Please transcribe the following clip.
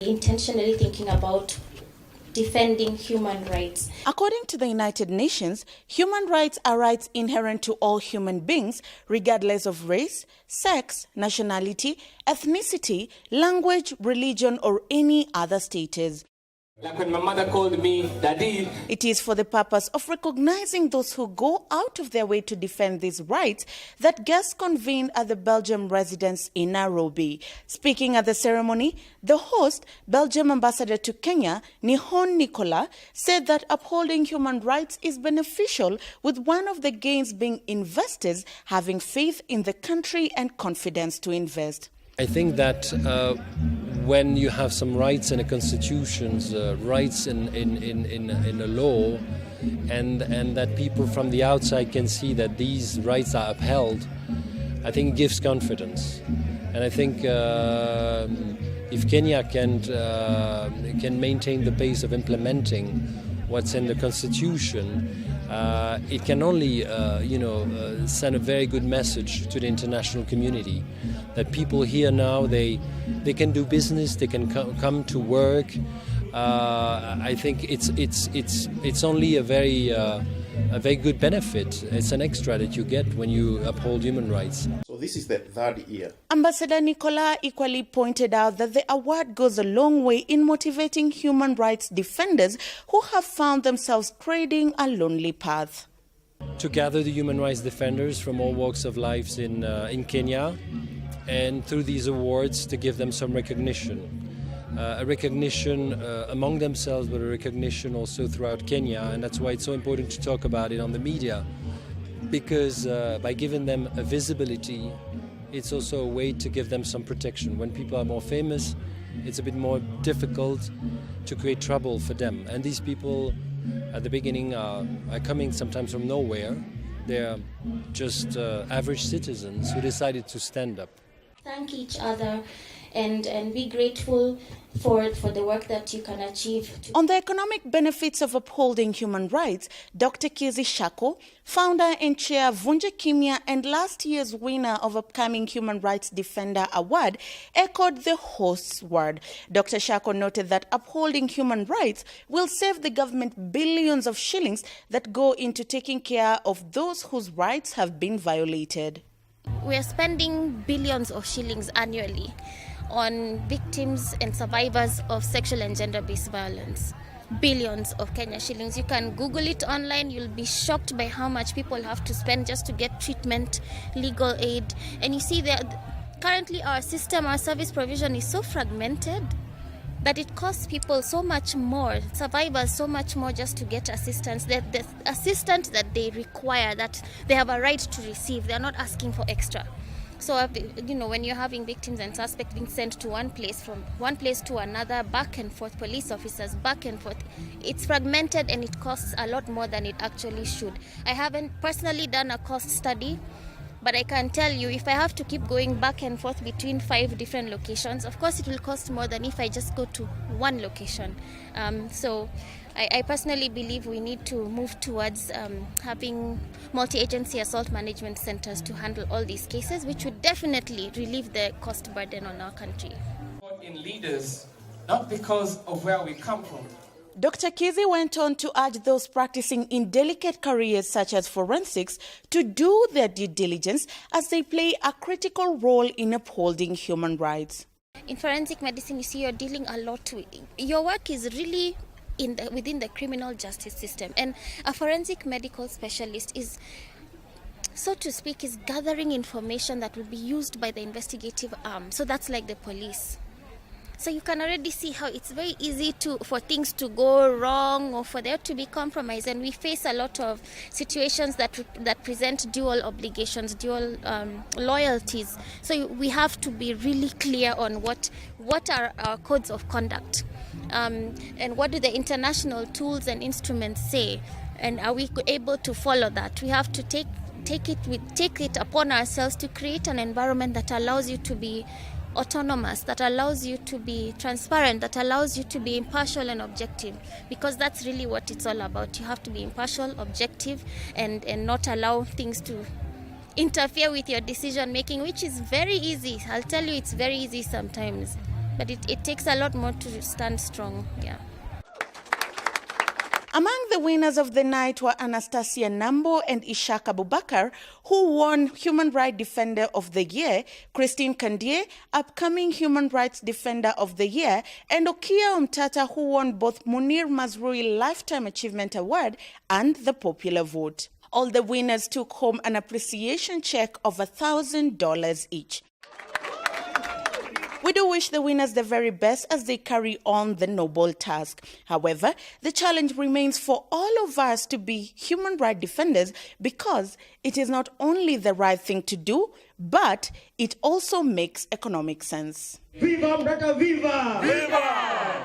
Intentionally thinking about defending human rights. According to the United Nations, human rights are rights inherent to all human beings, regardless of race, sex, nationality, ethnicity, language, religion, or any other status. Like when my mother called me daddy. It is for the purpose of recognizing those who go out of their way to defend these rights that guests convened at the Belgium residence in Nairobi. Speaking at the ceremony, the host, Belgium ambassador to Kenya, Nihon Nicola, said that upholding human rights is beneficial, with one of the gains being investors having faith in the country and confidence to invest. I think that when you have some rights in a constitution, rights in a law, and that people from the outside can see that these rights are upheld, I think it gives confidence. And I think if Kenya can maintain the pace of implementing what's in the constitution, it can only send a very good message to the international community that people here now they can do business, they can come to work. I think it's only a very good benefit. It's an extra that you get when you uphold human rights. So this is the third year. Ambassador Nicola equally pointed out that the award goes a long way in motivating human rights defenders who have found themselves treading a lonely path. To gather the human rights defenders from all walks of life in Kenya, and through these awards to give them some recognition. A recognition among themselves, but a recognition also throughout Kenya, and that's why it's so important to talk about it on the media, because by giving them a visibility, it's also a way to give them some protection. When people are more famous, it's a bit more difficult to create trouble for them. And these people at the beginning are coming sometimes from nowhere. They're just average citizens who decided to stand up. Thank each other and be grateful for the work that you can achieve. On the economic benefits of upholding human rights, Dr. Kizi Shako, founder and chair of Vunja Kimya and last year's winner of upcoming Human Rights Defender Award, echoed the host's word. Dr. Shako noted that upholding human rights will save the government billions of shillings that go into taking care of those whose rights have been violated. We are spending billions of shillings annually on victims and survivors of sexual and gender-based violence. Billions of Kenya shillings. You can Google it online. You'll be shocked by how much people have to spend just to get treatment, legal aid. And you see that currently our system, our service provision is so fragmented that it costs people so much more, survivors so much more just to get assistance. The assistance that they require, that they have a right to receive, they're not asking for extra. So, when you're having victims and suspects being sent to one place, from one place to another, back and forth, police officers, back and forth, it's fragmented and it costs a lot more than it actually should. I haven't personally done a cost study, but I can tell you, if I have to keep going back and forth between 5 different locations, of course it will cost more than if I just go to one location. So I personally believe we need to move towards having multi-agency assault management centers to handle all these cases, which would definitely relieve the cost burden on our country. In leaders, not because of where we come from. Dr. Kizi went on to urge those practicing in delicate careers such as forensics to do their due diligence as they play a critical role in upholding human rights. In forensic medicine, you see you're dealing a lot with, your work is really within the criminal justice system, and a forensic medical specialist is, so to speak, is gathering information that will be used by the investigative arm. So that's like the police. So you can already see how it's very easy for things to go wrong or for there to be compromise. And we face a lot of situations that present dual obligations, dual loyalties. So we have to be really clear on what are our codes of conduct, and what do the international tools and instruments say, and are we able to follow that? We have to take it upon ourselves to create an environment that allows you to be autonomous, that allows you to be transparent, that allows you to be impartial and objective, because that's really what it's all about. You have to be impartial, objective, and not allow things to interfere with your decision making, which is very easy. I'll tell you, it's very easy sometimes. but it takes a lot more to stand strong. Yeah. Among the winners of the night were Anastasia Nambo and Ishak Abubakar, who won Human Rights Defender of the Year, Christine Kandie, Upcoming Human Rights Defender of the Year, and Okia Umtata, who won both Munir Mazrui Lifetime Achievement Award and the popular vote. All the winners took home an appreciation check of $1,000 each. We do wish the winners the very best as they carry on the noble task. However, the challenge remains for all of us to be human rights defenders, because it is not only the right thing to do, but it also makes economic sense. Viva Mraka, viva! Viva!